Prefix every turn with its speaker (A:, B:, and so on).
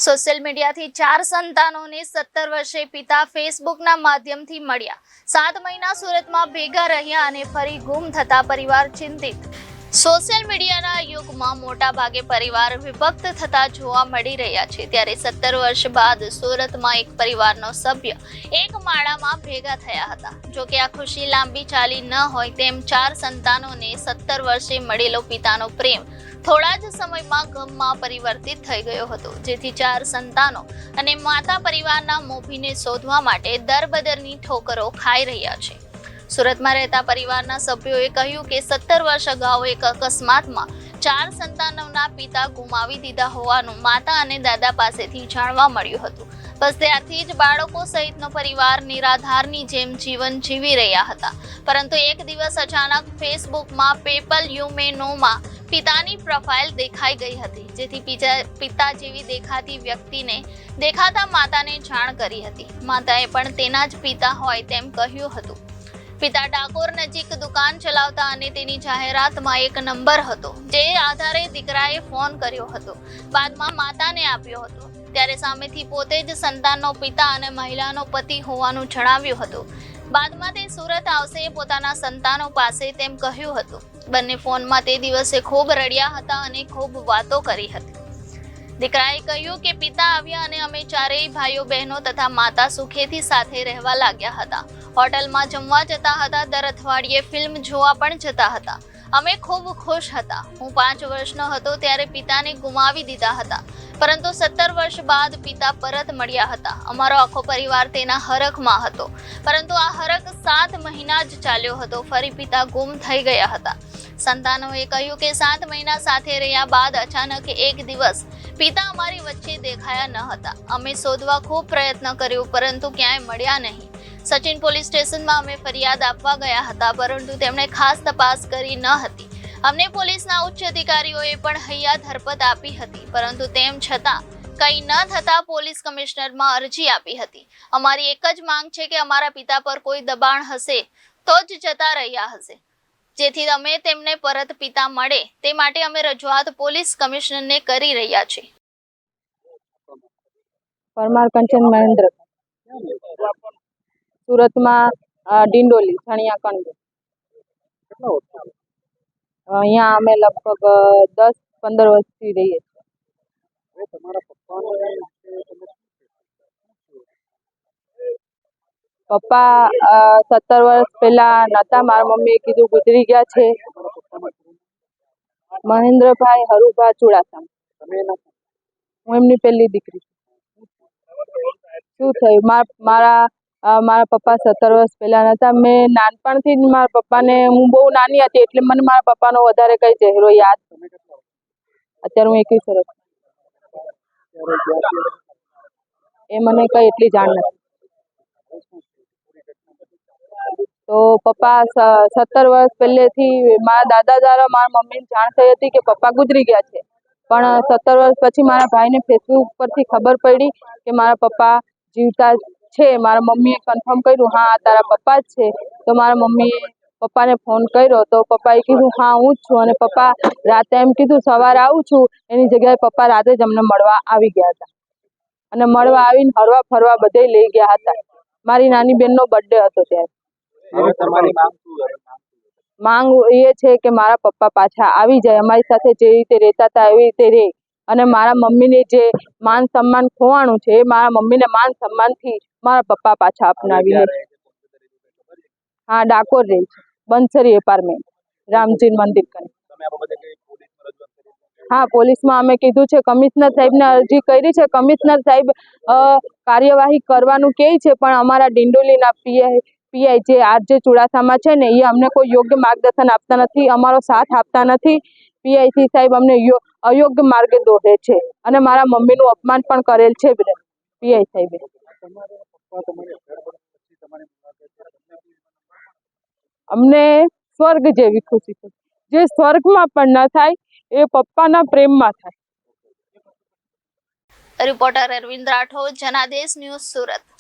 A: Social મીડિયાથી 4 સંતાનોને 17 વર્ષે પિતા ફેસબુકના માધ્યમથી મળ્યા। 7 મહિના સુરતમાં ભેગા રહ્યા અને ફરી ગુમ થતા પરિવાર ચિંતિત। સોશિયલ મીડિયાના યુગમાં મોટા ભાગે પરિવાર વિભક્ત થતા જોવા મળી રહ્યા છે, ત્યારે 17 વર્ષ બાદ સુરતમાં એક પરિવારનો સભ્ય એક માળામાં ભેગા થયા હતા। જો કે આ ખુશી લાંબી ચાલી ન હોય તેમ 4 સંતાનોને 17 વર્ષે મળેલો પિતાનો પ્રેમ થોડા જ સમયમાં ગમમાં પરિવર્તિત થઈ ગયો હતો, જેથી 4 સંતાનો અને માતા પરિવારના મોભીને શોધવા માટે દરબદરની ઠોકરો ખાઈ રહ્યા છે। સુરતમાં રહેતા પરિવારના સભ્યોએ કહ્યું કે 17 વર્ષ અગાઉ એક અકસ્માતમાં 4 સંતાનોના પિતા ગુમાવી દીધા હોવાનું માતા અને દાદા પાસેથી જાણવા મળ્યું હતું। બસ ત્યારથી જ બાળકો સહિતનો પરિવાર નિરાધારની જેમ જીવન જીવી રહ્યા હતા, પરંતુ એક દિવસ અચાનક ફેસબુકમાં પેપલ યુ મે નોમાં પિતાની પ્રોફાઇલ દેખાઈ ગઈ હતી, જેથી પિતા જેવી દેખાતી વ્યક્તિને દેખાતા માતાને જાણ કરી હતી। માતાએ પણ તેના જ પિતા હોય તેમ કહ્યું હતું। પિતા ડાકોર નજીક દુકાન ચલાવતા અને તેની જાહેરાતમાં એક નંબર હતો, જે આધારે દીકરાએ ફોન કર્યો હતો, બાદમાં માતાને આપ્યો હતો, ત્યારે સામેથી પોતે જ સંતાનનો પિતા અને મહિલાનો પતિ હોવાનું જણાવ્યું હતું। બાદમાં તે સુરત આવશે પોતાના સંતાનો પાસે તેમ કહ્યું હતું। બંને ફોનમાં તે દિવસે ખૂબ રડ્યા હતા અને ખૂબ વાતો કરી હતી। દીકરાએ કહ્યું કે પિતા આવ્યા અને અમે ચારેય ભાઈઓ બહેનો તથા માતા સુખેથી સાથે રહેવા લાગ્યા હતા। હોટલમાં જમવા જતા હતા, દર અઠવાડિયે ફિલ્મ જોવા પણ જતા હતા। અમે ખૂબ ખુશ હતા। હું 5 વર્ષનો હતો ત્યારે પિતાને ગુમાવી દીધા હતા, પરંતુ 17 વર્ષ બાદ પિતા પરત મળ્યા હતા। અમારો આખો પરિવાર તેના હરખમાં હતો, પરંતુ આ હરખ 7 મહિના જ ચાલ્યો હતો, ફરી પિતા ગુમ થઈ ગયા હતા। સંતાનોએ કહ્યું કે 7 મહિના સાથે રહ્યા બાદ અચાનક એક દિવસ પિતા અમારી વચ્ચે દેખાયા ન હતા। અમે શોધવા ખૂબ પ્રયત્ન કર્યો, પરંતુ ક્યાંય મળ્યા નહીં। સચિન પોલીસ સ્ટેશનમાં અમે ફરિયાદ આપવા ગયા હતા, પરંતુ તેમણે ખાસ તપાસ કરી ન હતી। અમને પોલીસના ઉચ્ચ અધિકારીઓએ પણ હૈયા ધરપત આપી હતી, પરંતુ તેમ છતાં કંઈ ન થતા પોલીસ કમિશનરમાં અરજી આપી હતી। અમારી એક જ માંગ છે કે અમારા પિતા પર કોઈ દબાણ હશે તો જ જતા રહ્યા હશે, જેથી અમે તેમને પરત પિતા મળે તે માટે અમે રજૂઆત પોલીસ કમિશનરને કરી રહ્યા છીએ।
B: પરમાર કંચન મહેન્દ્ર, સુરતમાં ડિંડોલી છણિયા કંડ। અહીંયા અમે લગભગ 10-15 વર્ષથી રહીએ છીએ। પપ્પા 17 વર્ષ પહેલા નતા, મારા મમ્મીએ કીધું ગુજરી ગયા છે। મહેન્દ્રભાઈ હરુભા ચુડાસમા, હું એમની પહેલી દીકરી છું। શું થયું, મારા પપ્પા 17 વર્ષ પહેલા નતા। મેં નાનપણથી જ મારા પપ્પાને, હું બહુ નાની હતી એટલે મને મારા પપ્પાનો વધારે કઈ ચહેરો યાદ, અત્યારે હું 21 વર્ષ, એ મને કઈ એટલી જાણ નથી। તો પપ્પા 17 વર્ષ પહેલેથી મારા દાદા દ્વારા મારા મમ્મીને જાણ થઈ હતી કે પપ્પા ગુજરી ગયા છે, પણ 17 વર્ષ પછી મારા ભાઈને ફેસબુક પરથી ખબર પડી કે મારા પપ્પા જીવતા છે। મારા મમ્મીએ કન્ફર્મ કર્યું, હા તારા પપ્પા જ છે। તો મારા મમ્મીએ પપ્પાને ફોન કર્યો તો પપ્પાએ કીધું હા હું જ છું, અને પપ્પા રાતે એમ કીધું સવારે આવું છું, એની જગ્યાએ પપ્પા રાતે જ અમને મળવા આવી ગયા હતા, અને મળવા આવીને હરવા ફરવા બધે લઈ ગયા હતા। મારી નાની બેનનો બર્થડે હતો ત્યારે। માંગ એ છે કે મારા પપ્પા પાછા આવી જાય, અમારી સાથે જે રીતે રહેતા હતા એવી રીતે રહે, અને મારા મમ્મીને જે માન સન્માન ખોવાણું છે એ મારા મમ્મીને માન સન્માનથી મારા પપ્પા પાછા અપનાવી લે। હા, ડાકોર રહે છે, બંસરી એપાર્ટમેન્ટ, રામજી મંદિર કને। હા, પોલીસમાં અમે કીધું છે, કમિશનર સાહેબને અરજી કરી છે। કમિશનર સાહેબ કાર્યવાહી કરવાનું કહે છે, પણ અમારા ડિંડોલીના પીઆઈ જે આરજે ચુડાસમા છે ને, એ અમને કોઈ યોગ્ય માર્ગદર્શન આપતા નથી, અમારો સાથ આપતા નથી। પીઆઈ સાહેબ અમને અયોગ્ય માર્ગે દોરે છે, અને મારા મમ્મીનું અપમાન પણ કરેલ છે પીઆઈ સાહેબે। અમને સ્વર્ગ જેવી ખુશી છે, જે સ્વર્ગમાં પણ ન થાય એ પપ્પાના પ્રેમમાં થાય।
A: Reporter Arvind Rathod, Janadesh news, Surat.